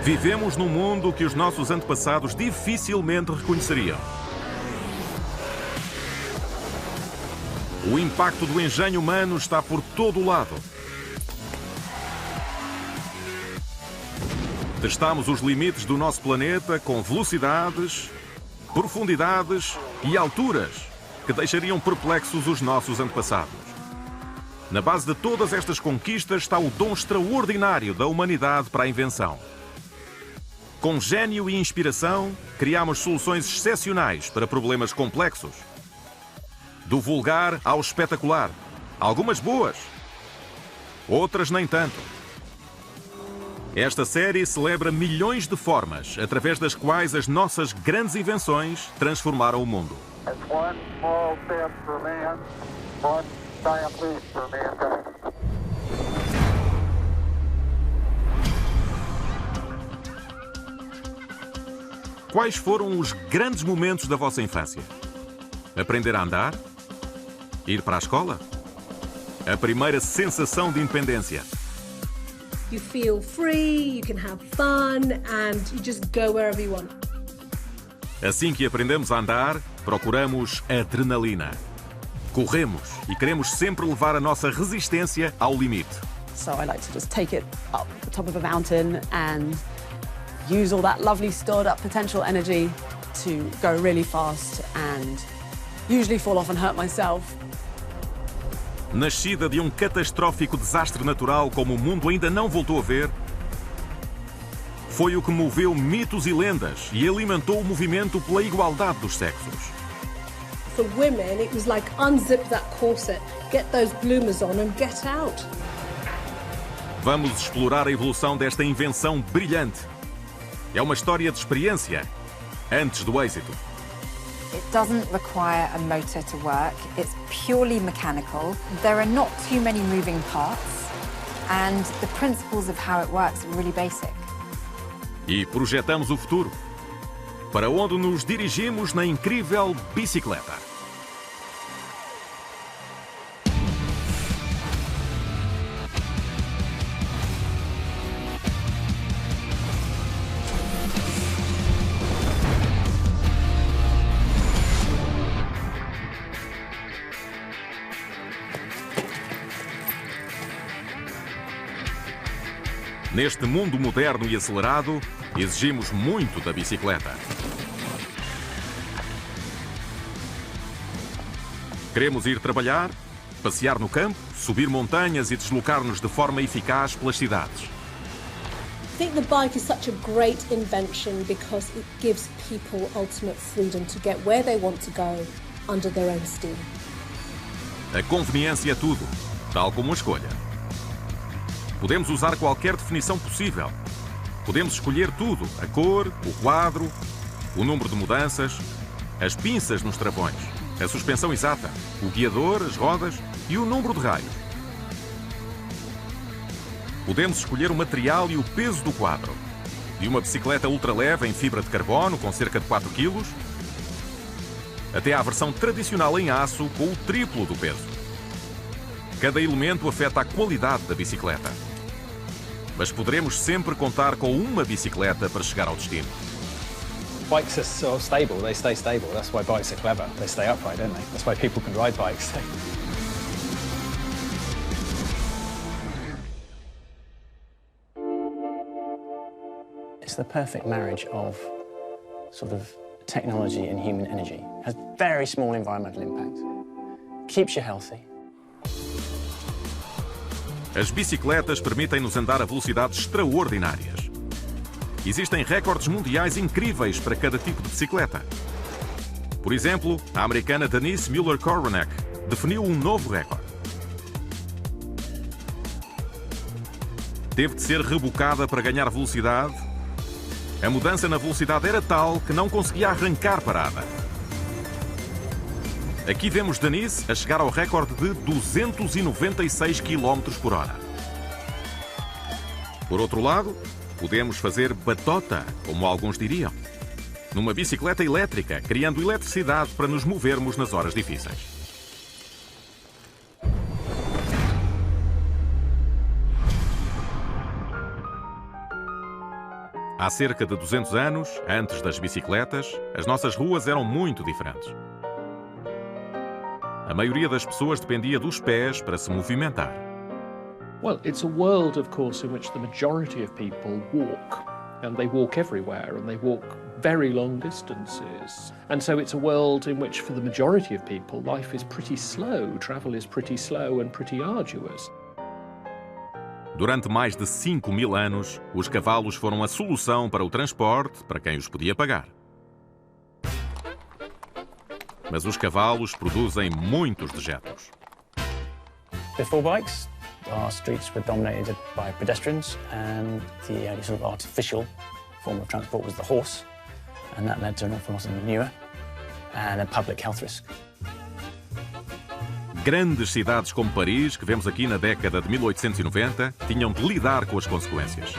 Vivemos num mundo que os nossos antepassados dificilmente reconheceriam. O impacto do engenho humano está por todo o lado. Testamos os limites do nosso planeta com velocidades, profundidades e alturas que deixariam perplexos os nossos antepassados. Na base de todas estas conquistas está o dom extraordinário da humanidade para a invenção. Com gênio e inspiração, criamos soluções excepcionais para problemas complexos. Do vulgar ao espetacular. Algumas boas, outras nem tanto. Esta série celebra milhões de formas através das quais as nossas grandes invenções transformaram o mundo. Quais foram os grandes momentos da vossa infância? Aprender a andar? Ir para a escola? A primeira sensação de independência? You feel free, you can have fun, and you just go wherever you want. Assim que aprendemos a andar, procuramos adrenalina. Corremos e queremos sempre levar a nossa resistência ao limite. So I like to just take it up the top of a mountain and use all that lovely stored up potential energy to go really fast and usually fall off and hurt myself. Nascida de um catastrófico desastre natural como o mundo ainda não voltou a ver, foi o que moveu mitos e lendas e alimentou o movimento pela igualdade dos sexos. For women, it was like unzip that corset, get those bloomers on and get out. Vamos explorar a evolução desta invenção brilhante. É uma história de experiência antes do êxito. It doesn't require a motor to work. It's purely mechanical. There are not too many moving parts, and the principles of how it works are really basic. E projetamos o futuro, para onde nos dirigimos na incrível bicicleta. Neste mundo moderno e acelerado, exigimos muito da bicicleta. Queremos ir trabalhar, passear no campo, subir montanhas e deslocar-nos de forma eficaz pelas cidades. I think the bike is such a great invention because it gives people ultimate freedom to get where they want to go under their own steam. A conveniência é tudo, tal como a escolha. Podemos usar qualquer definição possível. Podemos escolher tudo: a cor, o quadro, o número de mudanças, as pinças nos travões, a suspensão exata, o guiador, as rodas e o número de raios. Podemos escolher o material e o peso do quadro. De uma bicicleta ultraleve em fibra de carbono com cerca de 4 kg, até à versão tradicional em aço com o triplo do peso. Cada elemento afeta a qualidade da bicicleta. Mas poderemos sempre contar com uma bicicleta para chegar ao destino. Bikes are so stable, they stay stable. That's why bikes are clever. They stay upright, don't they? That's why people can ride bikes. It's the perfect marriage of sort of technology and human energy. It has very small environmental impact. Keeps you healthy. As bicicletas permitem-nos andar a velocidades extraordinárias. Existem recordes mundiais incríveis para cada tipo de bicicleta. Por exemplo, a americana Denise Muller-Koronek definiu um novo recorde. Teve de ser rebocada para ganhar velocidade. A mudança na velocidade era tal que não conseguia arrancar parada. Aqui vemos Denise a chegar ao recorde de 296 km por hora. Por outro lado, podemos fazer batota, como alguns diriam, numa bicicleta elétrica, criando eletricidade para nos movermos nas horas difíceis. Há cerca de 200 anos, antes das bicicletas, as nossas ruas eram muito diferentes. A maioria das pessoas dependia dos pés para se movimentar. Well, it's a world, of course, in which the majority of people walk, and they walk everywhere, and they walk very long distances. And so it's a world in which, for the majority of people, life is pretty slow, travel is pretty slow and pretty arduous. Durante mais de 5.000 anos, os cavalos foram a solução para o transporte para quem os podia pagar. Mas os cavalos produzem muitos dejetos. Before bikes, our streets were dominated by pedestrians, and the only sort of artificial form of transport was the horse, and that led to an awful lot of manure and a public health risk. Grandes cidades como Paris, que vemos aqui na década de 1890, tinham de lidar com as consequências.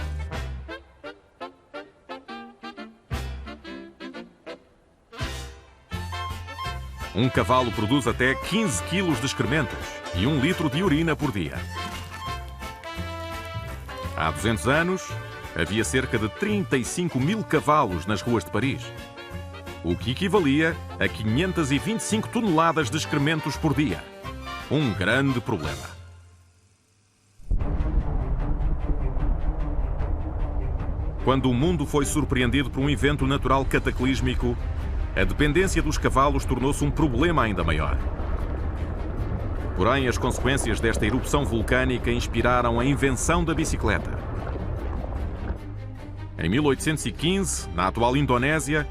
Um cavalo produz até 15 quilos de excrementos e 1 litro de urina por dia. Há 200 anos, havia cerca de 35.000 cavalos nas ruas de Paris, o que equivalia a 525 toneladas de excrementos por dia. Um grande problema. Quando o mundo foi surpreendido por um evento natural cataclísmico, a dependência dos cavalos tornou-se um problema ainda maior. Porém, as consequências desta erupção vulcânica inspiraram a invenção da bicicleta. Em 1815, na atual Indonésia,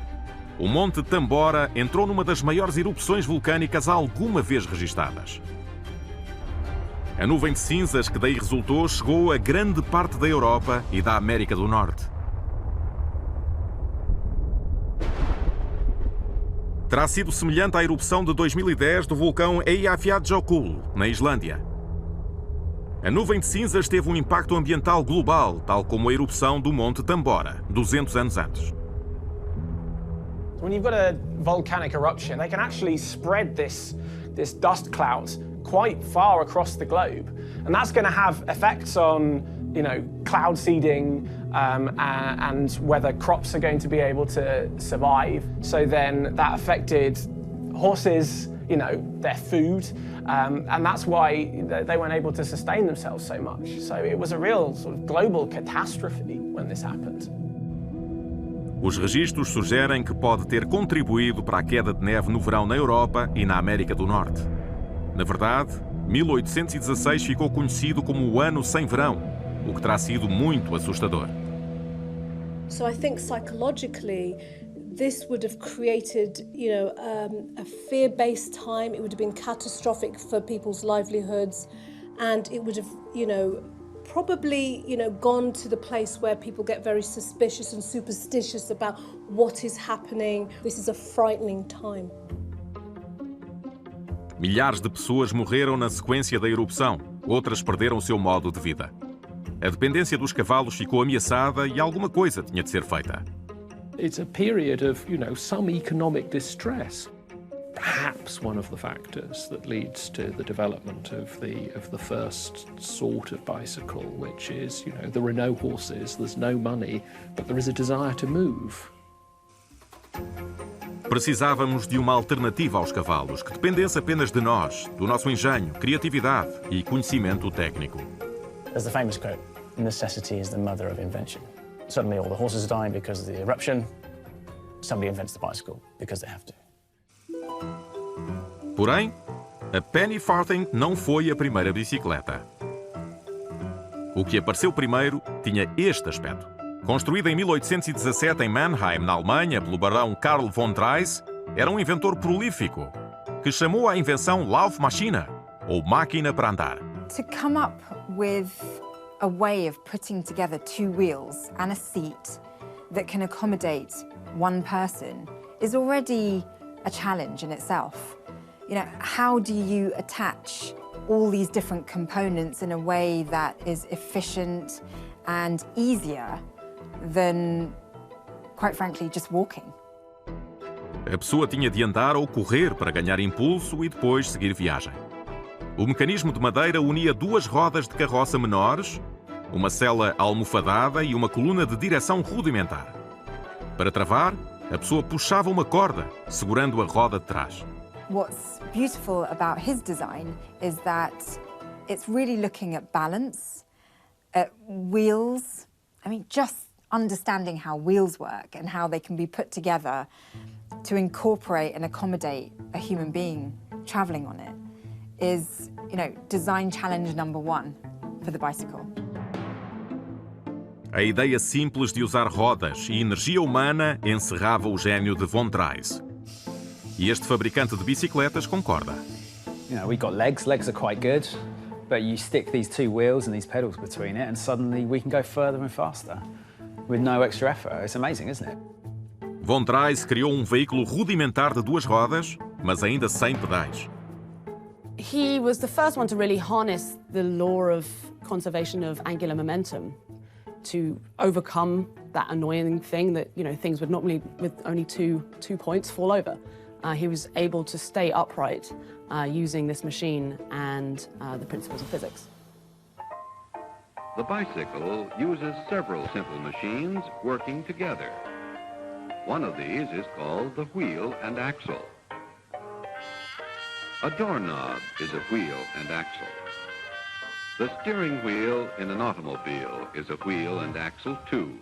o Monte Tambora entrou numa das maiores erupções vulcânicas alguma vez registadas. A nuvem de cinzas que daí resultou chegou a grande parte da Europa e da América do Norte. Terá sido semelhante à erupção de 2010 do vulcão Eyjafjallajökull, na Islândia. A nuvem de cinzas teve um impacto ambiental global, tal como a erupção do Monte Tambora, 200 anos antes. When you've got a volcanic eruption, they can actually spread this dust cloud quite far across the globe, and that's going to have effects on, cloud seeding and whether crops are going to be able to survive. So then that affected horses, their food, and that's why they weren't able to sustain themselves so much. So it was a real sort of global catastrophe when this happened. Os registros sugerem que pode ter contribuído para a queda de neve no verão na Europa e na América do Norte. Na verdade, 1816 ficou conhecido como o ano sem verão, o que terá sido muito assustador. So I think psychologically, this would have created, a fear-based time. It would have been catastrophic for people's livelihoods, and it would have, probably, gone to the place where people get very suspicious and superstitious about what is happening. This is a frightening time. Milhares de pessoas morreram na sequência da erupção, outras perderam o seu modo de vida. A dependência dos cavalos ficou ameaçada e alguma coisa tinha de ser feita. It's a period of, some economic distress. Perhaps one of the factors that leads to the development of the first sort of bicycle, which is, there are no horses, there's no money, but there is a desire to move. Precisávamos de uma alternativa aos cavalos, que dependesse apenas de nós, do nosso engenho, criatividade e conhecimento técnico. There's the famous quote, necessity is the mother of invention. Suddenly all the horses are dying because of the eruption. Somebody invents the bicycle because they have to. Porém, a penny farthing não foi a primeira bicicleta. O que apareceu primeiro tinha este aspecto. Construída em 1817 em Mannheim, na Alemanha, pelo barão Karl von Drais, era um inventor prolífico, que chamou à invenção Laufmaschine, ou máquina para andar. To come up with a way of putting together two wheels and a seat that can accommodate one person is already a challenge in itself. How do you attach all these different components in a way that is efficient and easier than, quite frankly, just walking? A pessoa tinha de andar ou correr para ganhar impulso e depois seguir viagem. O mecanismo de madeira unia duas rodas de carroça menores uma sela almofadada e uma coluna de direção rudimentar. Para travar, a pessoa puxava uma corda, segurando a roda de trás. What's beautiful about his design is that it's really looking at balance, at wheels. I mean, just understanding how wheels work and how they can be put together to incorporate and accommodate a human being travelling on it is, design challenge number one for the bicycle. A ideia simples de usar rodas e energia humana encerrava o gênio de Von Drais. E este fabricante de bicicletas concorda. We've got legs are quite good, but you stick these two wheels and these pedals between it and suddenly we can go further and faster with no extra effort. It's amazing, isn't it? Von Drais criou um veículo rudimentar de 2 rodas, mas ainda sem pedais. He was the first one to really harness the law of conservation of angular momentum to overcome that annoying thing that, things would normally, with only two points, fall over. He was able to stay upright using this machine and the principles of physics. The bicycle uses several simple machines working together. One of these is called the wheel and axle. A doorknob is a wheel and axle. The steering wheel in an automobile is a wheel and axle too.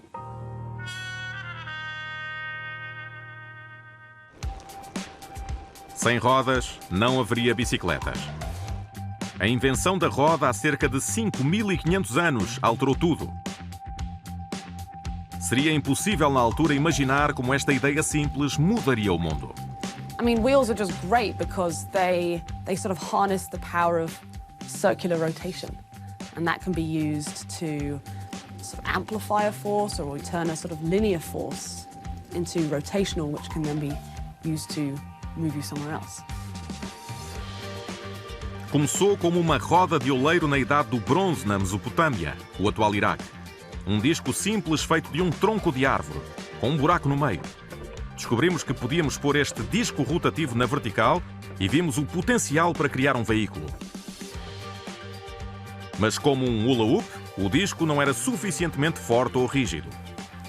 Sem rodas, não haveria bicicletas. A invenção da roda há cerca de 5.500 anos alterou tudo. Seria impossível na altura imaginar como esta ideia simples mudaria o mundo. I mean, wheels are just great because they sort of harness the power of circular rotation. And that can be used to sort of amplify a force or turn a sort of linear force into rotational, which can then be used to move you somewhere else. Começou como uma roda de oleiro na Idade do Bronze na Mesopotâmia, o atual Iraque. Um disco simples feito de um tronco de árvore, com um buraco no meio. Descobrimos que podíamos pôr este disco rotativo na vertical e vimos o potencial para criar um veículo. Mas como um hula-hoop, o disco não era suficientemente forte ou rígido.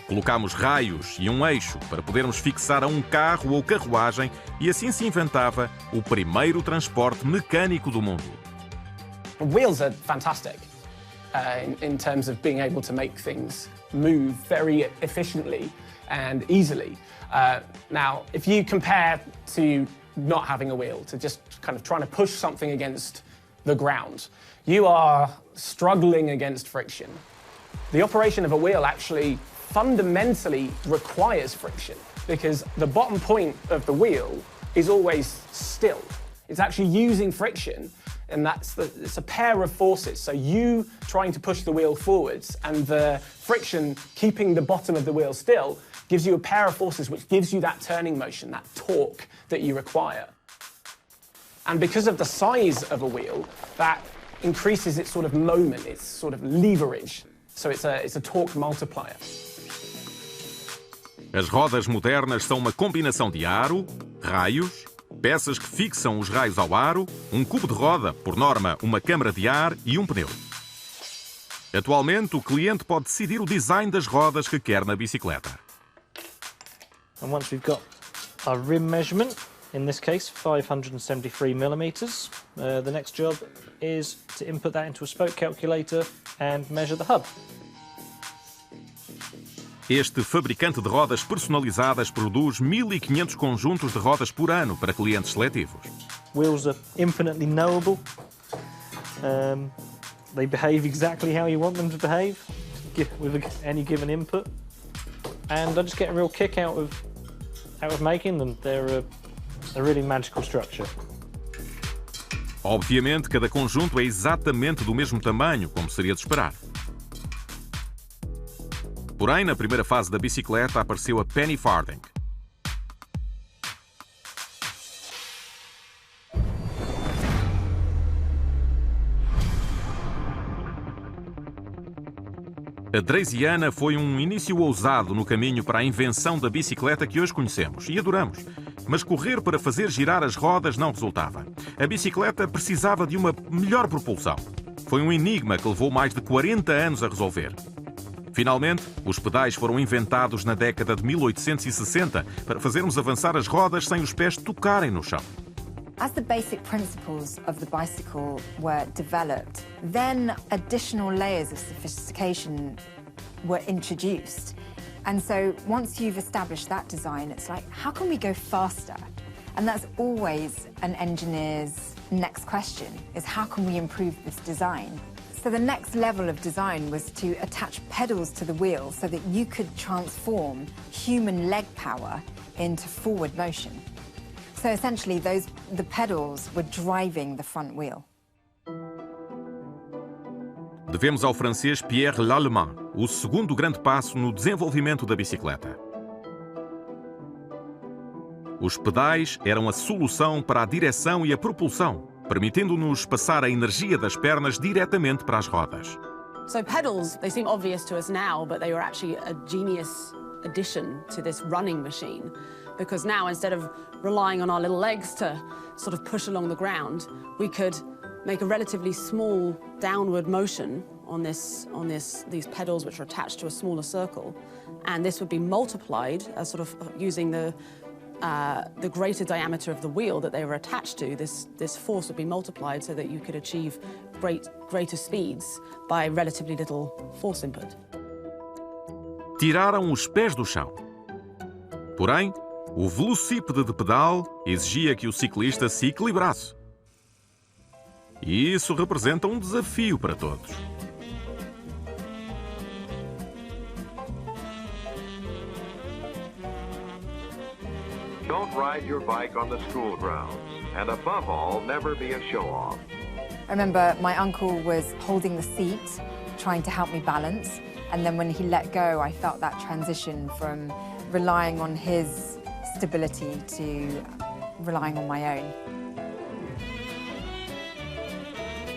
Colocámos raios e um eixo para podermos fixar a um carro ou carruagem e assim se inventava o primeiro transporte mecânico do mundo. Wheels are fantastic in terms of being able to make things move very efficiently and easily. Now, if you compare to not having a wheel, to just kind of trying to push something against the ground, you are struggling against friction. The operation of a wheel actually fundamentally requires friction because the bottom point of the wheel is always still. It's actually using friction, and it's a pair of forces. So you trying to push the wheel forwards and the friction keeping the bottom of the wheel still gives you a pair of forces which gives you that turning motion, that torque that you require. And because of the size of a wheel, that increases its sort of moment, its sort of leverage. So it's a torque multiplier. As rodas modernas são uma combinação de aro, raios, peças que fixam os raios ao aro, um cubo de roda, por norma uma câmara de ar e um pneu. Atualmente, o cliente pode decidir o design das rodas que quer na bicicleta. And once we've got our rim measurement, in this case 573 millimeters, the next job is to input that into a spoke calculator and measure the hub. Este fabricante de rodas personalizadas produz 1.500 conjuntos de rodas por ano para clientes seletivos. Wheels are infinitely knowable. They behave exactly how you want them to behave with any given input. And I just get a real kick out of making them. They're a really magical structure. Obviamente, cada conjunto é exatamente do mesmo tamanho, como seria de esperar. Porém, na primeira fase da bicicleta apareceu a Penny Farthing. A Draisiana foi um início ousado no caminho para a invenção da bicicleta que hoje conhecemos e adoramos. Mas correr para fazer girar as rodas não resultava. A bicicleta precisava de uma melhor propulsão. foi um enigma que levou mais de 40 anos a resolver. Finalmente, os pedais foram inventados na década de 1860 para fazermos avançar as rodas sem os pés tocarem no chão. As the basic principles of the bicycle were developed, then additional layers of sophistication were introduced. And so once you've established that design, it's like, how can we go faster? And that's always an engineer's next question, is how can we improve this design? So the next level of design was to attach pedals to the wheel so that you could transform human leg power into forward motion. So essentially, the pedals were driving the front wheel. Devemos ao francês Pierre Lallemand o segundo grande passo no desenvolvimento da bicicleta. Os pedais eram a solução para a direção e a propulsão, permitindo-nos passar a energia das pernas diretamente para as rodas. So pedals, they seem obvious to us now, but they were actually a genius addition to this running machine. Because now, instead of relying on our little legs to sort of push along the ground, we could make a relatively small downward motion on these pedals, which are attached to a smaller circle, and this would be multiplied as sort of using the greater diameter of the wheel that they were attached to. This force would be multiplied so that you could achieve greater speeds by relatively little force input. Tiraram os pés do chão. Porém, o velocípede de pedal exigia que o ciclista se equilibrasse. E isso representa um desafio para todos. Don't ride your bike on the school grounds, and above all, never be a show-off. I remember my uncle was holding the seat, trying to help me balance, and then when he let go, I felt that transition from relying on his stability to relying on my own.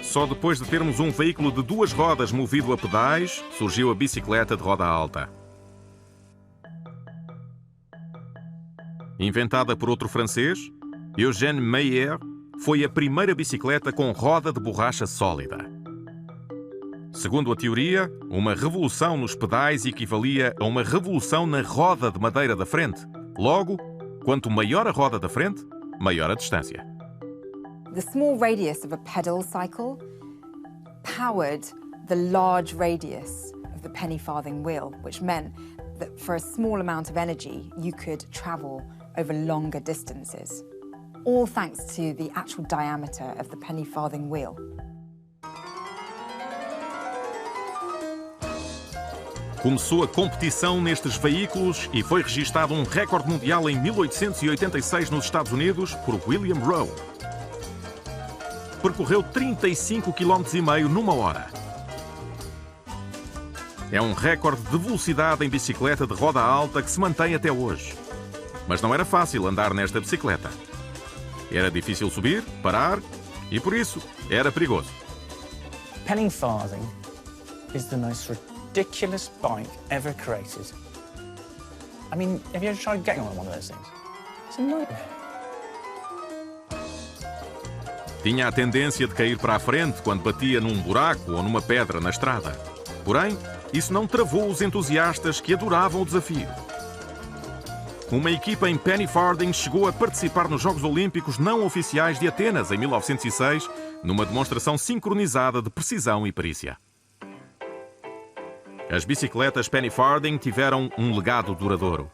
Só depois de termos um veículo de duas rodas movido a pedais, surgiu a bicicleta de roda alta. Inventada por outro francês, Eugène Meyer, foi a primeira bicicleta com roda de borracha sólida. Segundo a teoria, uma revolução nos pedais equivalia a uma revolução na roda de madeira da frente. Logo, quanto maior a roda da frente, maior a distância. The small radius of a pedal cycle powered the large radius of the penny farthing wheel, which meant that for a small amount of energy, you could travel over longer distances, all thanks to the actual diameter of the penny farthing wheel. Começou a competição nestes veículos e foi registado um recorde mundial em 1886 nos Estados Unidos por William Rowe. Percorreu 35,5 km numa hora. É um recorde de velocidade em bicicleta de roda alta que se mantém até hoje. Mas não era fácil andar nesta bicicleta. Era difícil subir, parar e, por isso, era perigoso. Penny farthing is the most ridiculous bike ever created. I mean, have you ever tried getting on one of those things? It's a nightmare. Tinha a tendência de cair para a frente quando batia num buraco ou numa pedra na estrada. Porém, isso não travou os entusiastas que adoravam o desafio. Uma equipa em Penny Farthing chegou a participar nos Jogos Olímpicos não oficiais de Atenas, em 1906, numa demonstração sincronizada de precisão e perícia. As bicicletas Penny Farthing tiveram um legado duradouro.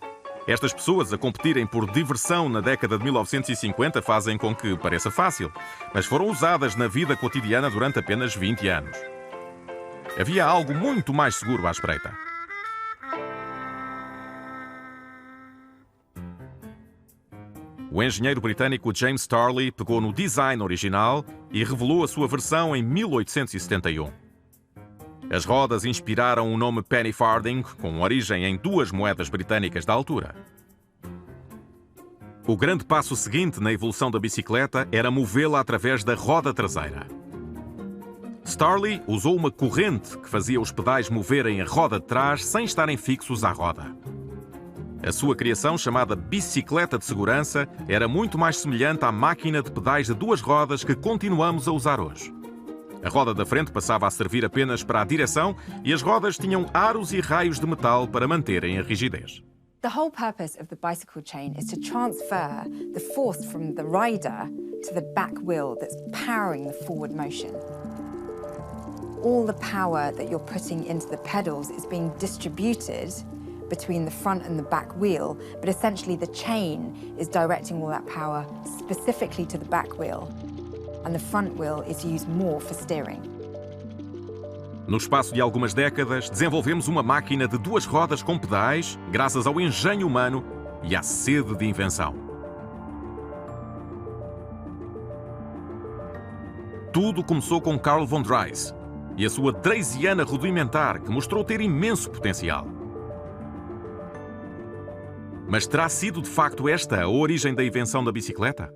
Estas pessoas a competirem por diversão na década de 1950 fazem com que pareça fácil, mas foram usadas na vida cotidiana durante apenas 20 anos. Havia algo muito mais seguro à espreita. O engenheiro britânico James Starley pegou no design original e revelou a sua versão em 1871. As rodas inspiraram o nome Penny Farthing, com origem em 2 moedas britânicas da altura. O grande passo seguinte na evolução da bicicleta era movê-la através da roda traseira. Starley usou uma corrente que fazia os pedais moverem a roda de trás sem estarem fixos à roda. A sua criação, chamada bicicleta de segurança, era muito mais semelhante à máquina de pedais de 2 rodas que continuamos a usar hoje. A roda da frente passava a servir apenas para a direção e as rodas tinham aros e raios de metal para manterem a rigidez. The whole purpose of the bicycle chain is to transfer the force from the rider to the back wheel that's powering the forward motion. All the power that you're putting into the pedals is being distributed between the front and the back wheel, but essentially the chain is directing all that power specifically to the back wheel, and the front wheel is used more for steering. No espaço de algumas décadas, desenvolvemos uma máquina de duas rodas com pedais, graças ao engenho humano e à sede de invenção. Tudo começou com Carl von Drais e a sua Draisiana rudimentar, que mostrou ter imenso potencial. Mas terá sido de facto esta a origem da invenção da bicicleta?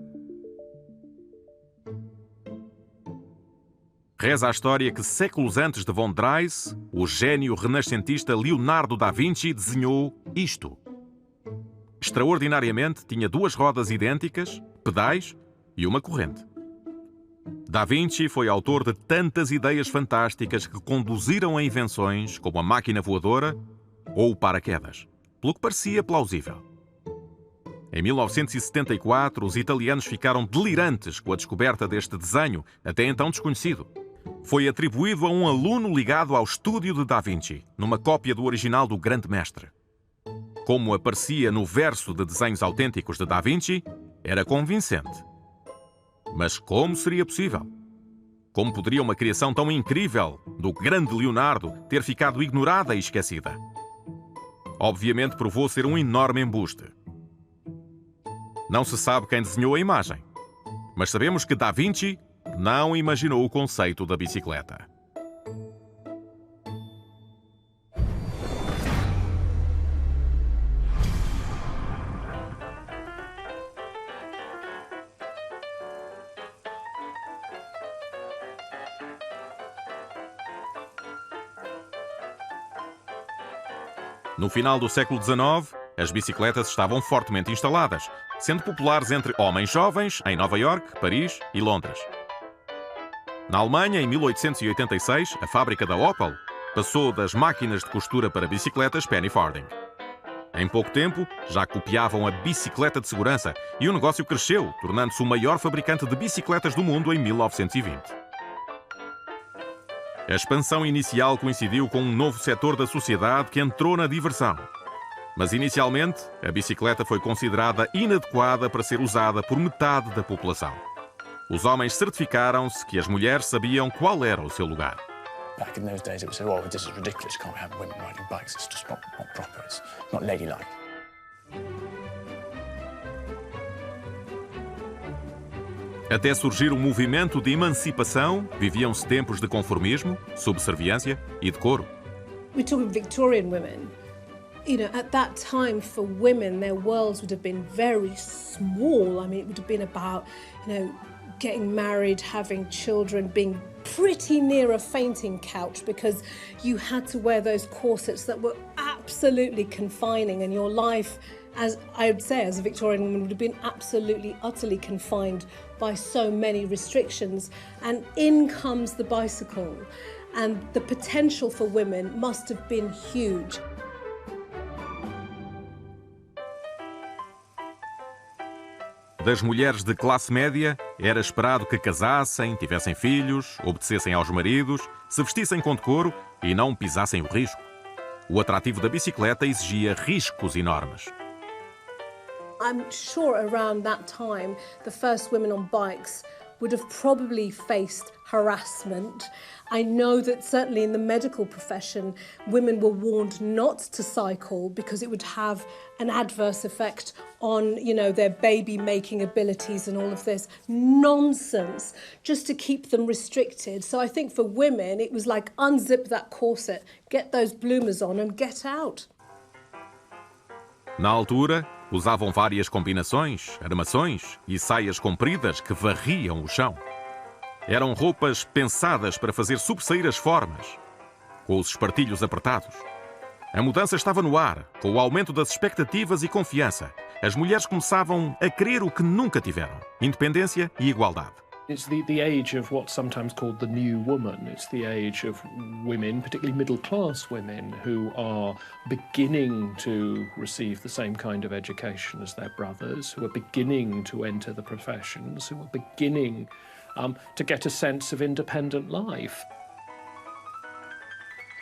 Reza a história que séculos antes de von Drais, o gênio renascentista Leonardo da Vinci desenhou isto. Extraordinariamente, tinha duas rodas idênticas, pedais e uma corrente. Da Vinci foi autor de tantas ideias fantásticas que conduziram a invenções como a máquina voadora ou o paraquedas, pelo que parecia plausível. Em 1974, os italianos ficaram delirantes com a descoberta deste desenho, até então desconhecido. Foi atribuído a um aluno ligado ao estúdio de Da Vinci, numa cópia do original do Grande Mestre. Como aparecia no verso de desenhos autênticos de Da Vinci, era convincente. Mas como seria possível? Como poderia uma criação tão incrível do grande Leonardo ter ficado ignorada e esquecida? Obviamente provou ser um enorme embuste. Não se sabe quem desenhou a imagem, mas sabemos que Da Vinci não imaginou o conceito da bicicleta. No final do século XIX, as bicicletas estavam fortemente instaladas, sendo populares entre homens jovens em Nova Iorque, Paris e Londres. Na Alemanha, em 1886, a fábrica da Opel passou das máquinas de costura para bicicletas Penny Farthing. Em pouco tempo, já copiavam a bicicleta de segurança e o negócio cresceu, tornando-se o maior fabricante de bicicletas do mundo em 1920. A expansão inicial coincidiu com um novo setor da sociedade que entrou na diversão. Mas inicialmente, a bicicleta foi considerada inadequada para ser usada por metade da população. Os homens certificaram-se que as mulheres sabiam qual era o seu lugar. Back in those days, it was said, "Oh, this is ridiculous. Can't have women riding bikes. It's just not proper. It's not ladylike." Até surgir o movimento de emancipação, viviam-se tempos de conformismo, subserviência e decoro. We're talking Victorian women. You know, at that time for women, their worlds would have been very small. I mean, it would have been about, getting married, having children, being pretty near a fainting couch because you had to wear those corsets that were absolutely confining, and your life, as I would say, as a Victorian woman, would have been absolutely, utterly confined by so many restrictions. And in comes the bicycle, and the potential for women must have been huge. Das mulheres de classe média, era esperado que casassem, tivessem filhos, obedecessem aos maridos, se vestissem com decoro e não pisassem o risco. O atrativo da bicicleta exigia riscos enormes. I'm sure around that time, the first women on bikes would have probably faced harassment. I know that certainly in the medical profession, women were warned not to cycle because it would have an adverse effect on, their baby-making abilities and all of this nonsense, just to keep them restricted. So I think for women, it was like unzip that corset, get those bloomers on and get out. Na altura, usavam várias combinações, armações e saias compridas que varriam o chão. Eram roupas pensadas para fazer sobressair as formas, com os espartilhos apertados. A mudança estava no ar, com o aumento das expectativas e confiança. As mulheres começavam a querer o que nunca tiveram: independência e igualdade. It's the age of what's sometimes called the new woman. It's the age of women, particularly middle-class women, who are beginning to receive the same kind of education as their brothers, who are beginning to enter the professions, who are beginning to get a sense of independent life.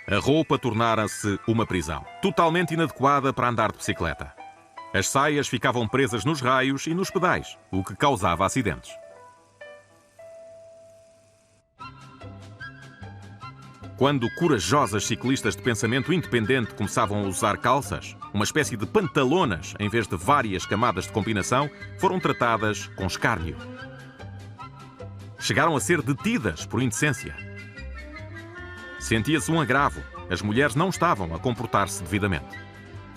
A roupa tornara-se uma prisão, totalmente inadequada para andar de bicicleta. As saias ficavam presas nos raios e nos pedais, o que causava acidentes. Quando corajosas ciclistas de pensamento independente começavam a usar calças, uma espécie de pantalonas, em vez de várias camadas de combinação, foram tratadas com escárnio. Chegaram a ser detidas por indecência. Sentia-se um agravo. As mulheres não estavam a comportar-se devidamente.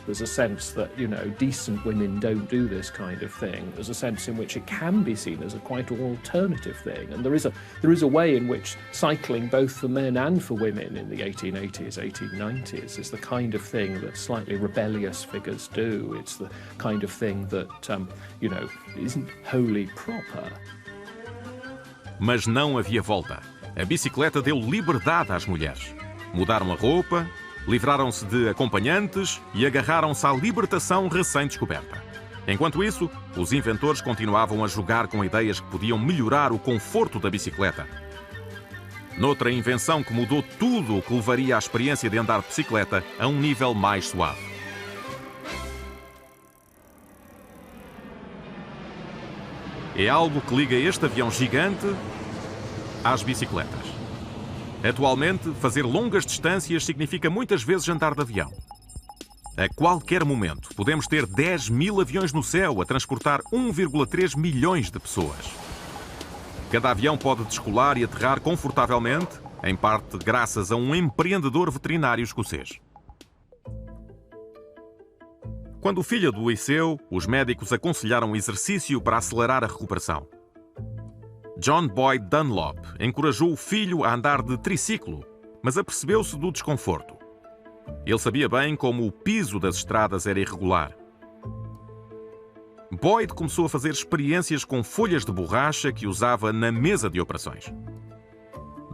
There's a sense that, decent women don't do this kind of thing. There's a sense in which it can be seen as a quite alternative thing. And there is a way in which cycling, both for men and for women in the 1880s, 1890s, is the kind of thing that slightly rebellious figures do. It's the kind of thing that, isn't wholly proper. Mas não havia volta. A bicicleta deu liberdade às mulheres. Mudaram a roupa, livraram-se de acompanhantes e agarraram-se à libertação recém-descoberta. Enquanto isso, os inventores continuavam a jogar com ideias que podiam melhorar o conforto da bicicleta. Noutra invenção que mudou tudo o que levaria à experiência de andar de bicicleta a um nível mais suave. É algo que liga este avião gigante às bicicletas. Atualmente, fazer longas distâncias significa muitas vezes andar de avião. A qualquer momento, podemos ter 10.000 aviões no céu a transportar 1,3 milhões de pessoas. Cada avião pode descolar e aterrar confortavelmente, em parte graças a um empreendedor veterinário escocês. Quando o filho adoeceu, os médicos aconselharam o exercício para acelerar a recuperação. John Boyd Dunlop encorajou o filho a andar de triciclo, mas apercebeu-se do desconforto. Ele sabia bem como o piso das estradas era irregular. Boyd começou a fazer experiências com folhas de borracha que usava na mesa de operações.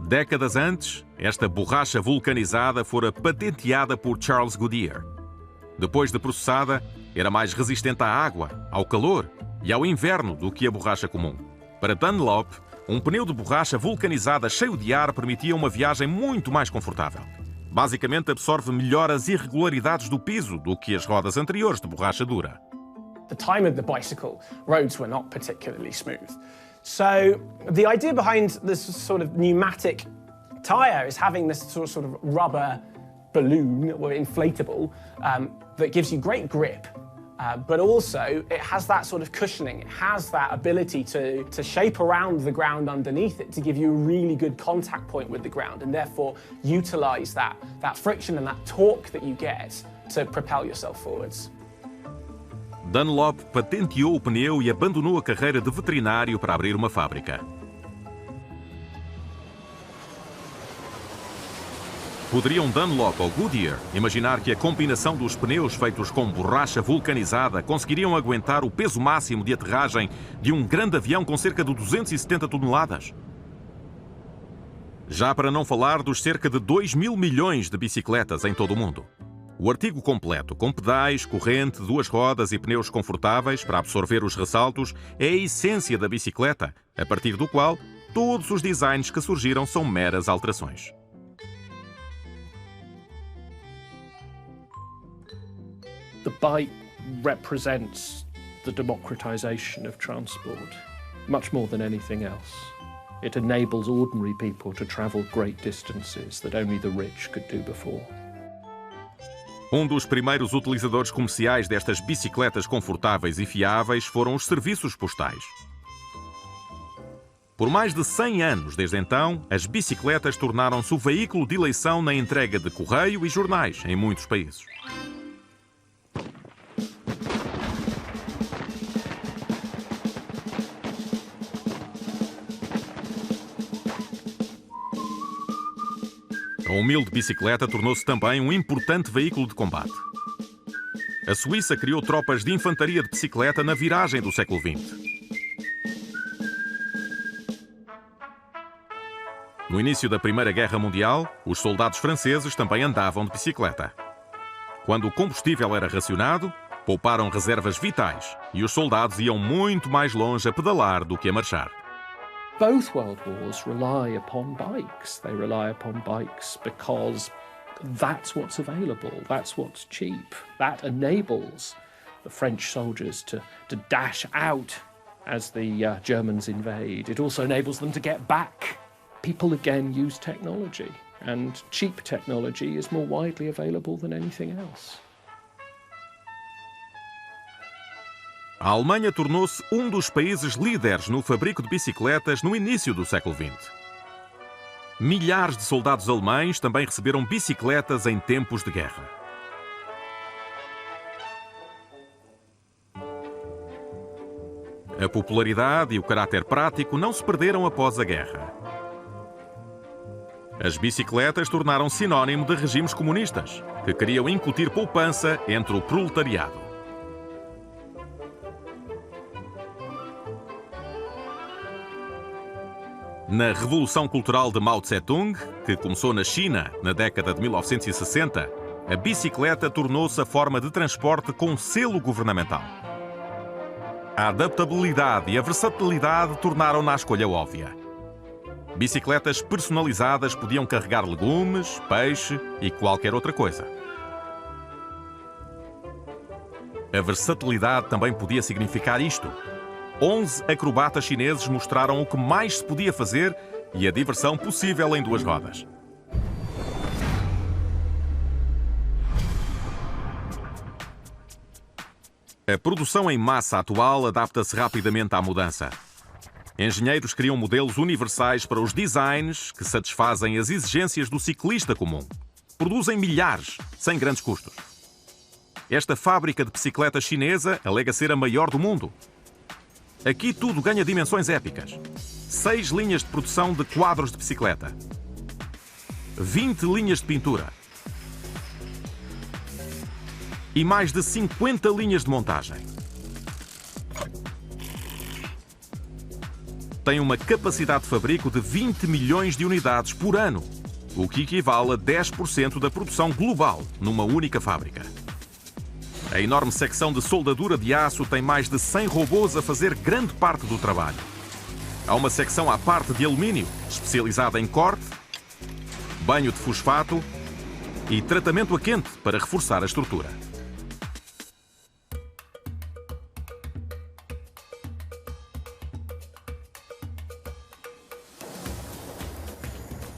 Décadas antes, esta borracha vulcanizada fora patenteada por Charles Goodyear. Depois de processada, era mais resistente à água, ao calor e ao inverno do que a borracha comum. Para Dunlop, um pneu de borracha vulcanizada cheio de ar permitia uma viagem muito mais confortável. Basicamente, absorve melhor as irregularidades do piso do que as rodas anteriores de borracha dura. The time of the bicycle, roads were not particularly smooth. So the idea behind this sort of pneumatic tyre is having this sort of rubber balloon or inflatable that gives you great grip. But also, it has that sort of cushioning. It has that ability to shape around the ground underneath it to give you a really good contact point with the ground and therefore utilise that friction and that torque that you get to propel yourself forwards. Dunlop patenteou o pneu e abandonou a carreira de veterinário para abrir uma fábrica. Poderiam Dunlop ou Goodyear imaginar que a combinação dos pneus feitos com borracha vulcanizada conseguiriam aguentar o peso máximo de aterragem de um grande avião com cerca de 270 toneladas? Já para não falar dos cerca de 2.000 milhões de bicicletas em todo o mundo. O artigo completo, com pedais, corrente, duas rodas e pneus confortáveis para absorver os ressaltos, é a essência da bicicleta, a partir do qual todos os designs que surgiram são meras alterações. The bike represents the democratization of transport, much more than anything else. It enables ordinary people to travel great distances that only the rich could do before. Um dos primeiros utilizadores comerciais destas bicicletas confortáveis e fiáveis foram os serviços postais. Por mais de 100 anos desde então, as bicicletas tornaram-se o veículo de eleição na entrega de correio e jornais em muitos países. A humilde bicicleta tornou-se também um importante veículo de combate. A Suíça criou tropas de infantaria de bicicleta na viragem do século XX. No início da Primeira Guerra Mundial, os soldados franceses também andavam de bicicleta. Quando o combustível era racionado, pouparam reservas vitais e os soldados iam muito mais longe a pedalar do que a marchar. Both world wars rely upon bikes. They rely upon bikes because that's what's available, that's what's cheap. That enables the French soldiers to dash out as the Germans invade. It also enables them to get back. People again use technology, and cheap technology is more widely available than anything else. A Alemanha tornou-se um dos países líderes no fabrico de bicicletas no início do século XX. Milhares de soldados alemães também receberam bicicletas em tempos de guerra. A popularidade e o caráter prático não se perderam após a guerra. As bicicletas tornaram-se sinónimo de regimes comunistas, que queriam incutir poupança entre o proletariado. Na Revolução Cultural de Mao Tse-tung, que começou na China na década de 1960, a bicicleta tornou-se a forma de transporte com selo governamental. A adaptabilidade e a versatilidade tornaram-na a escolha óbvia. Bicicletas personalizadas podiam carregar legumes, peixe e qualquer outra coisa. A versatilidade também podia significar isto. 11 acrobatas chineses mostraram o que mais se podia fazer e a diversão possível em duas rodas. A produção em massa atual adapta-se rapidamente à mudança. Engenheiros criam modelos universais para os designs que satisfazem as exigências do ciclista comum. Produzem milhares, sem grandes custos. Esta fábrica de bicicletas chinesa alega ser a maior do mundo. Aqui tudo ganha dimensões épicas. 6 linhas de produção de quadros de bicicleta. 20 linhas de pintura. E mais de 50 linhas de montagem. Tem uma capacidade de fabrico de 20 milhões de unidades por ano, o que equivale a 10% da produção global numa única fábrica. A enorme secção de soldadura de aço tem mais de 100 robôs a fazer grande parte do trabalho. Há uma secção à parte de alumínio, especializada em corte, banho de fosfato e tratamento a quente para reforçar a estrutura.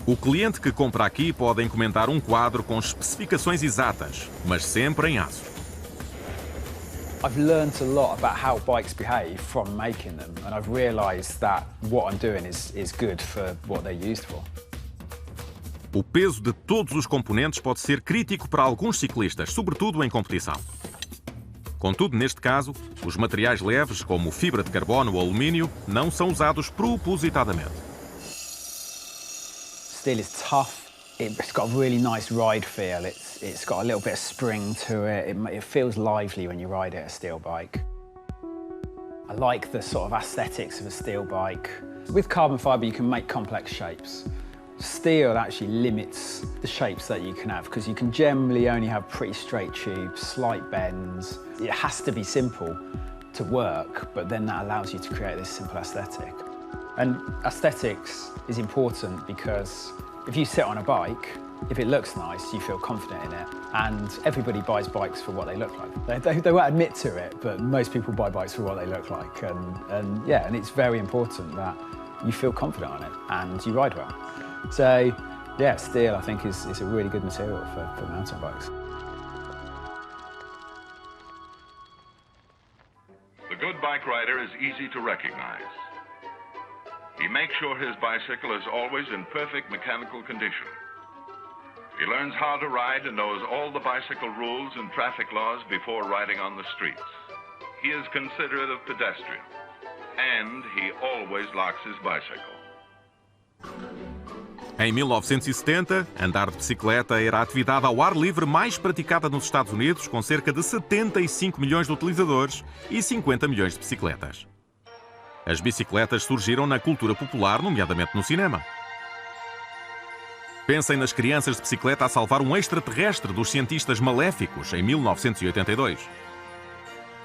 O cliente que compra aqui pode encomendar um quadro com especificações exatas, mas sempre em aço. I've learned a lot about how bikes behave from making them, and I've realised that what I'm doing is good for what they're used for. O peso de todos os componentes pode ser crítico para alguns ciclistas, sobretudo em competição. Contudo, neste caso, os materiais leves, como fibra de carbono ou alumínio, não são usados propositadamente. Steel is tough. It's got a really nice ride feel. It's got a little bit of spring to it. It feels lively when you ride it, a steel bike. I like the sort of aesthetics of a steel bike. With carbon fibre, you can make complex shapes. Steel actually limits the shapes that you can have because you can generally only have pretty straight tubes, slight bends. It has to be simple to work, but then that allows you to create this simple aesthetic. And aesthetics is important because if you sit on a bike, if it looks nice, you feel confident in it. And everybody buys bikes for what they look like. They won't admit to it, but most people buy bikes for what they look like. And it's very important that you feel confident on it and you ride well. So, yeah, steel, I think, is a really good material for mountain bikes. The good bike rider is easy to recognize. He makes sure his bicycle is always in perfect mechanical condition. He learns how to ride and knows all the bicycle rules and traffic laws before riding on the streets. He is considerate of pedestrians, and he always locks his bicycle. Em 1970, andar de bicicleta era a atividade ao ar livre mais praticada nos Estados Unidos, com cerca de 75 milhões de utilizadores e 50 milhões de bicicletas. As bicicletas surgiram na cultura popular, nomeadamente no cinema. Pensem nas crianças de bicicleta a salvar um extraterrestre dos cientistas maléficos em 1982.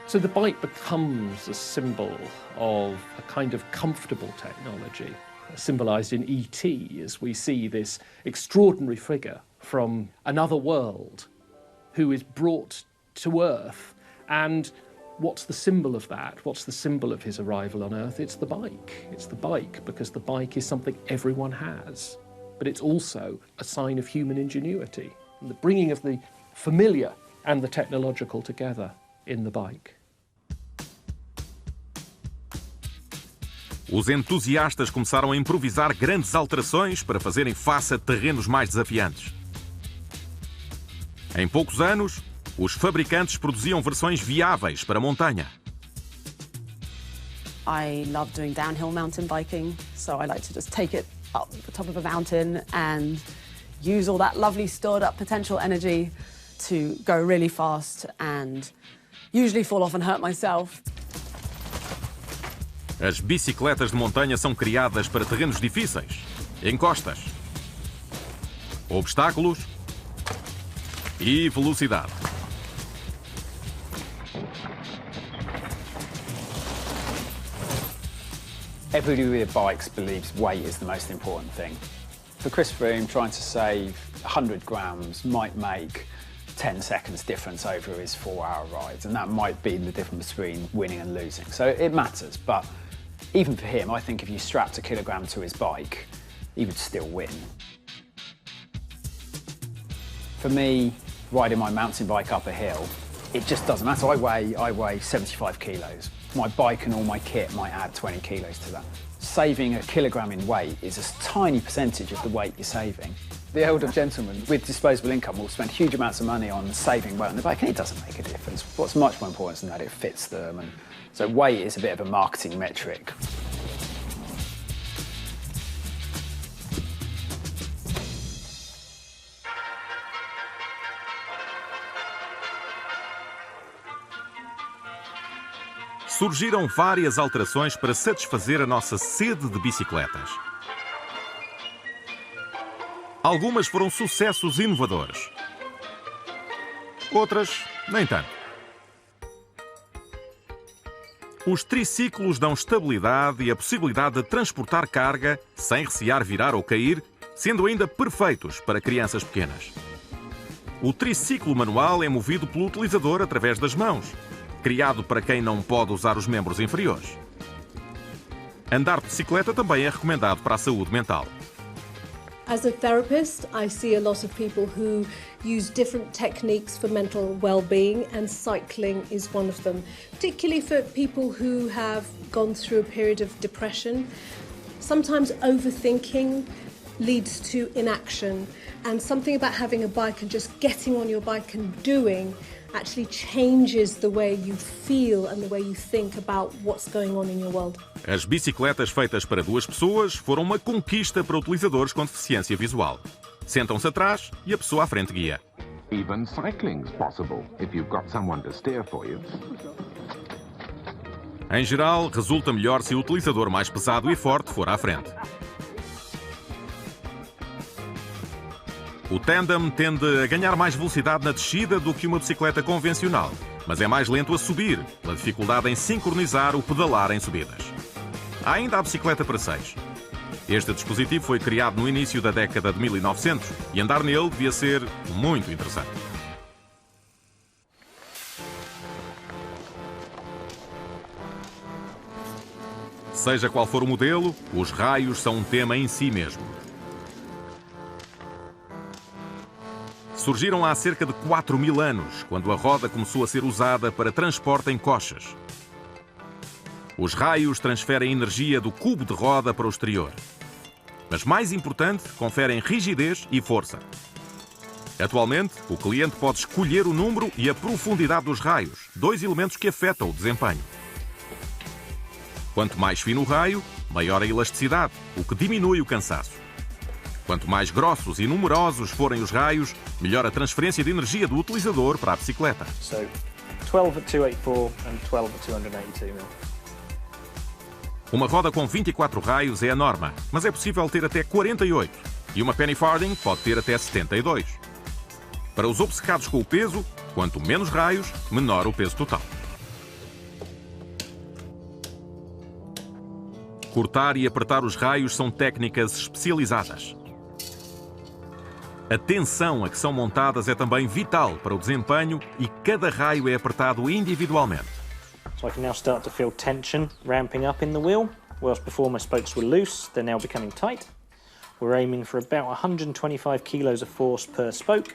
So the bike becomes a symbol of a kind of comfortable technology, symbolised in E.T. as we see this extraordinary figure from another world who is brought to Earth. And what's the symbol of that? What's the symbol of his arrival on Earth? It's the bike. It's the bike because the bike is something everyone has, but it's also a sign of human ingenuity and the bringing of the familiar and the technological together in the bike. Os entusiastas começaram a improvisar grandes alterações para fazerem face a terrenos mais desafiantes. Em poucos anos, os fabricantes produziam versões viáveis para a montanha. I love doing downhill mountain biking, so I like to just take it up the top of a mountain and use all that lovely stored up potential energy to go really fast and usually fall off and hurt myself. As bicicletas de montanha são criadas para terrenos difíceis, encostas, obstáculos e velocidade. Everybody with bikes believes weight is the most important thing. For Chris Froome, trying to save 100 grams might make 10 seconds difference over his 4-hour ride, and that might be the difference between winning and losing. So it matters, but even for him, I think if you strapped a kilogram to his bike, he would still win. For me, riding my mountain bike up a hill, it just doesn't matter. I weigh 75 kilos. My bike and all my kit might add 20 kilos to that. Saving a kilogram in weight is a tiny percentage of the weight you're saving. The older gentleman with disposable income will spend huge amounts of money on saving weight on the bike, and it doesn't make a difference. What's much more important is that it fits them, and so weight is a bit of a marketing metric. Surgiram várias alterações para satisfazer a nossa sede de bicicletas. Algumas foram sucessos inovadores. Outras, nem tanto. Os triciclos dão estabilidade e a possibilidade de transportar carga sem recear virar ou cair, sendo ainda perfeitos para crianças pequenas. O triciclo manual é movido pelo utilizador através das mãos, criado para quem não pode usar os membros inferiores. Andar de bicicleta também é recomendado para a saúde mental. As a therapist, I see a lot of people who use different techniques for mental well-being, and cycling is one of them, particularly for people who have gone through a period of depression. Sometimes overthinking leads to inaction, and something about having a bike and just getting on your bike and doing actually changes the way you feel and the way you think about what's going on in your world. As bicicletas feitas para duas pessoas foram uma conquista para utilizadores com deficiência visual. Sentam-se atrás e a pessoa à frente guia. Even cycling's possible if you've got someone to steer for you. Em geral, resulta melhor se o utilizador mais pesado e forte for à frente. O tandem tende a ganhar mais velocidade na descida do que uma bicicleta convencional, mas é mais lento a subir, pela dificuldade em sincronizar o pedalar em subidas. Há ainda a bicicleta para 6. Este dispositivo foi criado no início da década de 1900 e andar nele devia ser muito interessante. Seja qual for o modelo, os raios são um tema em si mesmo. Surgiram há cerca de 4.000 anos, quando a roda começou a ser usada para transporte em coches. Os raios transferem energia do cubo de roda para o exterior. Mas mais importante, conferem rigidez e força. Atualmente, o cliente pode escolher o número e a profundidade dos raios, 2 elementos que afetam o desempenho. Quanto mais fino o raio, maior a elasticidade, o que diminui o cansaço. Quanto mais grossos e numerosos forem os raios, melhor a transferência de energia do utilizador para a bicicleta. So, 12 at 284 and 12 at 282 mil. Uma roda com 24 raios é a norma, mas é possível ter até 48. e uma penny farthing pode ter até 72. Para os obcecados com o peso, quanto menos raios, menor o peso total. Cortar e apertar os raios são técnicas especializadas. A tensão a que são montadas é também vital para o desempenho e cada raio é apertado individualmente. So I can now start to feel tension ramping up in the wheel. Whilst before my spokes were loose, they're now becoming tight. We're aiming for about 125 kilos of force per spoke.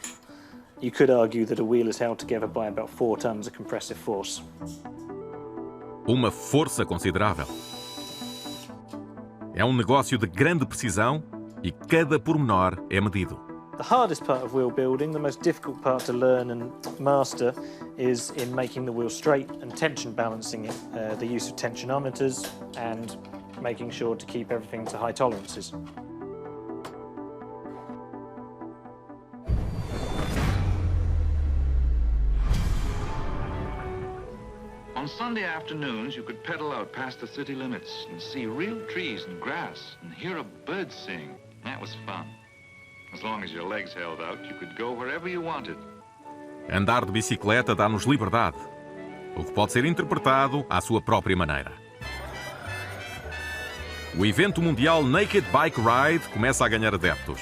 You could argue that a wheel is held together by about 4 tons of compressive force. Uma força considerável. É um negócio de grande precisão e cada pormenor é medido. The hardest part of wheel building, the most difficult part to learn and master, is in making the wheel straight and tension balancing it. The use of tensionometers and making sure to keep everything to high tolerances. On Sunday afternoons, you could pedal out past the city limits and see real trees and grass and hear a bird sing. That was fun. As long as your legs held out, you could go wherever you wanted. Andar de bicicleta dá-nos liberdade, o que pode ser interpretado à sua própria maneira. O evento mundial Naked Bike Ride começa a ganhar adeptos.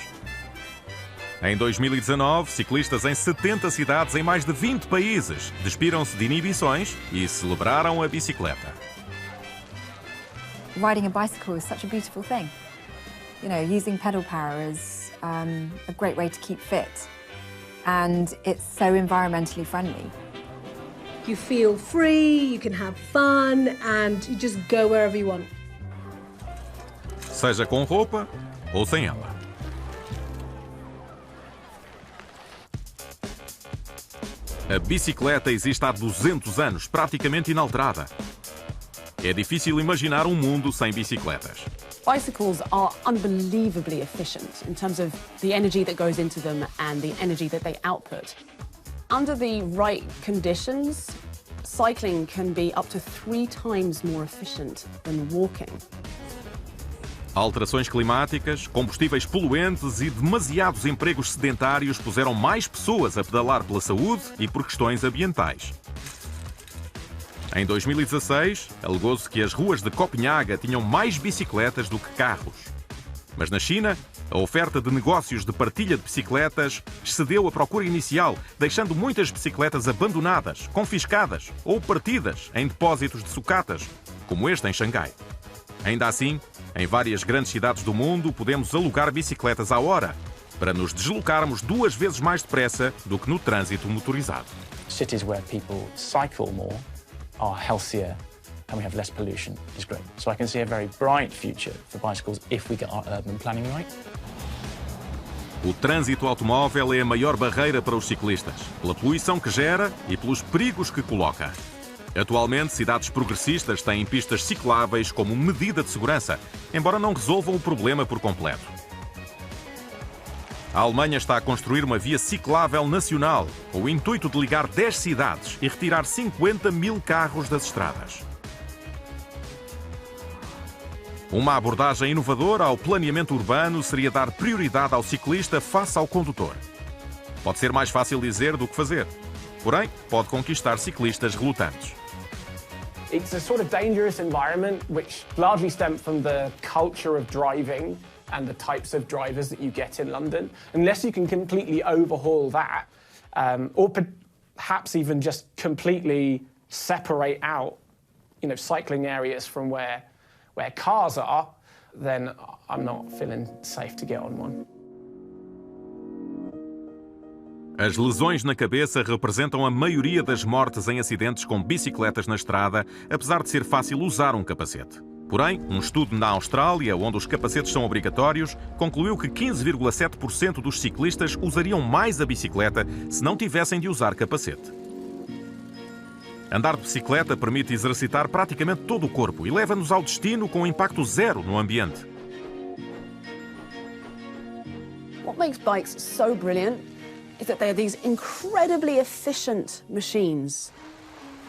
Em 2019, ciclistas em 70 cidades em mais de 20 países despiram-se de inibições e celebraram a bicicleta. Riding a bicycle is such a beautiful thing. You know, using pedal power is a great way to keep fit. And it's so environmentally friendly. You feel free, you can have fun, and you just go wherever you want. Seja com roupa ou sem ela. A bicicleta existe há 200 anos, praticamente inalterada. É difícil imaginar um mundo sem bicicletas. Bicycles are unbelievably efficient in terms of the energy that goes into them and the energy that they output. Under the right conditions, cycling can be up to 3 times more efficient than walking. Alterações climáticas, combustíveis poluentes e demasiados empregos sedentários puseram mais pessoas a pedalar pela saúde e por questões ambientais. Em 2016, alegou-se que as ruas de Copenhaga tinham mais bicicletas do que carros. Mas na China, a oferta de negócios de partilha de bicicletas excedeu a procura inicial, deixando muitas bicicletas abandonadas, confiscadas ou partidas em depósitos de sucatas, como este em Xangai. Ainda assim, em várias grandes cidades do mundo, podemos alugar bicicletas à hora, para nos deslocarmos 2 vezes mais depressa do que no trânsito motorizado. Cities where people cycle more are healthier and we have less pollution is great. So I can see a very bright future for bicycles if we get our urban planning right. O trânsito automóvel é a maior barreira para os ciclistas, pela poluição que gera e pelos perigos que coloca. Atualmente, cidades progressistas têm pistas cicláveis como medida de segurança, embora não resolvam o problema por completo. A Alemanha está a construir uma via ciclável nacional, com o intuito de ligar 10 cidades e retirar 50 mil carros das estradas. Uma abordagem inovadora ao planeamento urbano seria dar prioridade ao ciclista face ao condutor. Pode ser mais fácil dizer do que fazer, porém pode conquistar ciclistas relutantes. It's a sort of dangerous environment which largely stems from the culture of driving and the types of drivers that you get in London. Unless you can completely overhaul that, or perhaps even just completely separate out, you know, cycling areas from where cars are, then I'm not feeling safe to get on one. As lesões na cabeça representam a maioria das mortes em acidentes com bicicletas na estrada, apesar de ser fácil usar um capacete. Porém, um estudo na Austrália, onde os capacetes são obrigatórios, concluiu que 15,7% dos ciclistas usariam mais a bicicleta se não tivessem de usar capacete. Andar de bicicleta permite exercitar praticamente todo o corpo e leva-nos ao destino com impacto zero no ambiente. What makes bikes so brilliant is that they are these incredibly efficient machines.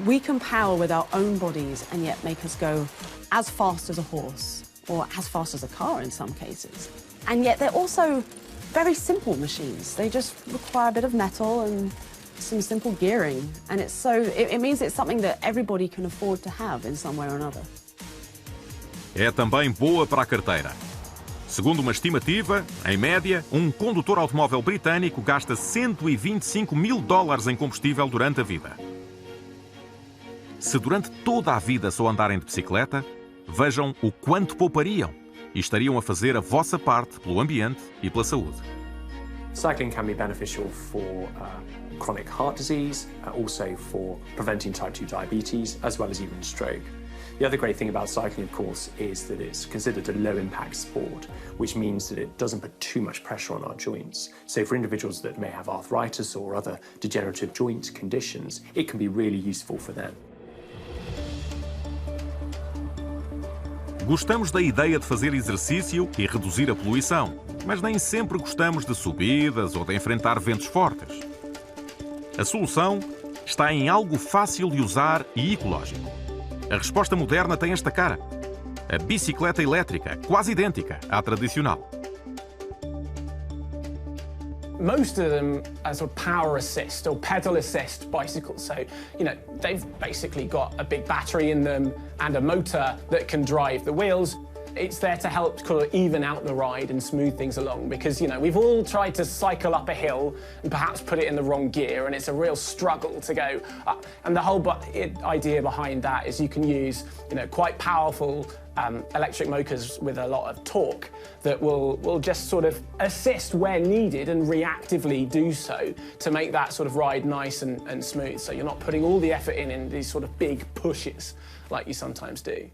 We can power with our own bodies and yet make us go as fast as a horse, or as fast as a car in some cases. And yet they're also very simple machines. They just require a bit of metal and some simple gearing. And it means it's something that everybody can afford to have in some way or another. É também boa para a carteira. Segundo uma estimativa, em média, um condutor automóvel britânico gasta $125 mil em combustível durante a vida. Se durante toda a vida só andarem de bicicleta, vejam o quanto poupariam e estariam a fazer a vossa parte pelo ambiente e pela saúde. Cycling can be beneficial for chronic heart disease, also for preventing type 2 diabetes, as well as even stroke. The other great thing about cycling, of course, is that it's considered a low-impact sport, which means that it doesn't put too much pressure on our joints. So for individuals that may have arthritis or other degenerative joint conditions, it can be really useful for them. Gostamos da ideia de fazer exercício e reduzir a poluição, mas nem sempre gostamos de subidas ou de enfrentar ventos fortes. A solução está em algo fácil de usar e ecológico. A resposta moderna tem esta cara. A bicicleta elétrica, quase idêntica à tradicional. Most of them are sort of power assist or pedal assist bicycles. So, they've basically got a big battery in them and a motor that can drive the wheels. It's there to help kind of even out the ride and smooth things along because, we've all tried to cycle up a hill and perhaps put it in the wrong gear and it's a real struggle to go up. And the whole idea behind that is you can use, quite powerful electric motors with a lot of torque that will just sort of assist where needed and reactively do so to make that sort of ride nice and smooth. So you're not putting all the effort in these sort of big pushes like you sometimes do.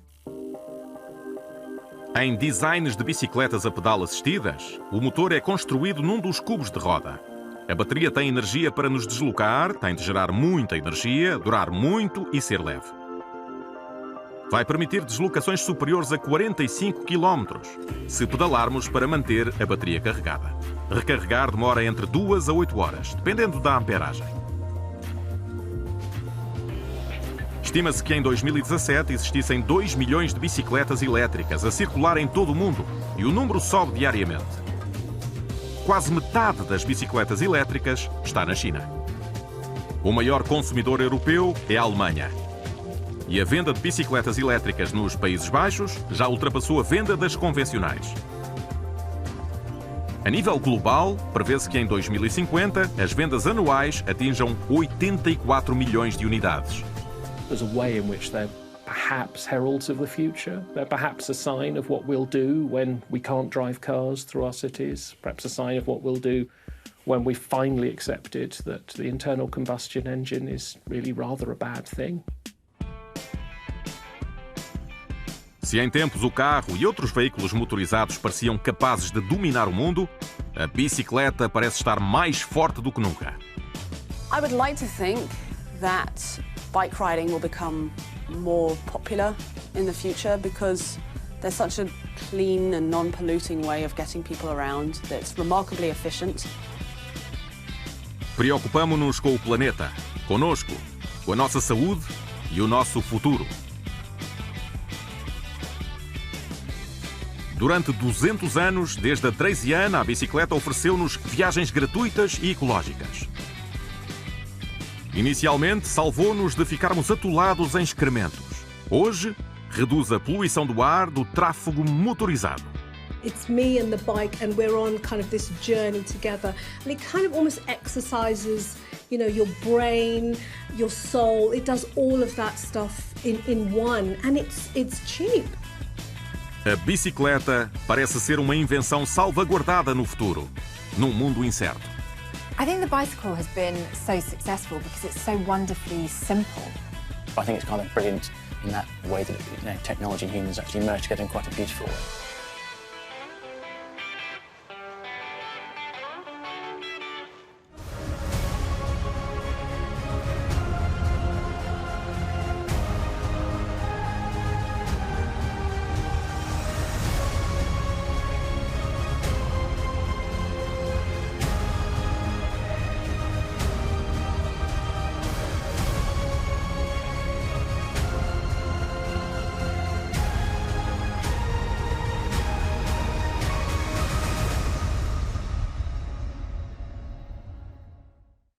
Em designs de bicicletas a pedal assistidas, o motor é construído num dos cubos de roda. A bateria tem energia para nos deslocar, tem de gerar muita energia, durar muito e ser leve. Vai permitir deslocações superiores a 45 km, se pedalarmos para manter a bateria carregada. Recarregar demora entre 2 a 8 horas, dependendo da amperagem. Estima-se que em 2017 existissem 2 milhões de bicicletas elétricas a circular em todo o mundo e o número sobe diariamente. Quase metade das bicicletas elétricas está na China. O maior consumidor europeu é a Alemanha. E a venda de bicicletas elétricas nos Países Baixos já ultrapassou a venda das convencionais. A nível global, prevê-se que em 2050 as vendas anuais atinjam 84 milhões de unidades. There's a way in which they're perhaps heralds of the future. They're perhaps a sign of what we'll do when we can't drive cars through our cities. Perhaps a sign of what we'll do when we finally accepted that the internal combustion engine is really rather a bad thing. Se em tempos o carro e outros veículos motorizados pareciam capazes de dominar o mundo, a bicicleta parece estar mais forte do que nunca. I would like to think that bike riding will become more popular in the future because there's such a clean and non-polluting way of getting people around that's remarkably efficient. Preocupamo-nos com o planeta, conosco, com a nossa saúde e o nosso futuro. Durante 200 anos, desde a Dreisiana, a bicicleta ofereceu-nos viagens gratuitas e ecológicas. Inicialmente, salvou-nos de ficarmos atolados em excrementos. Hoje, reduz a poluição do ar do tráfego motorizado. It's me and the bike and we're on kind of this journey together. And it kind of almost exercises, your brain, your soul. It does all of that stuff in one. And it's cheap. A bicicleta parece ser uma invenção salvaguardada no futuro, num mundo incerto. I think the bicycle has been so successful because it's so wonderfully simple. I think it's kind of brilliant in that way that technology and humans actually merge together in quite a beautiful way.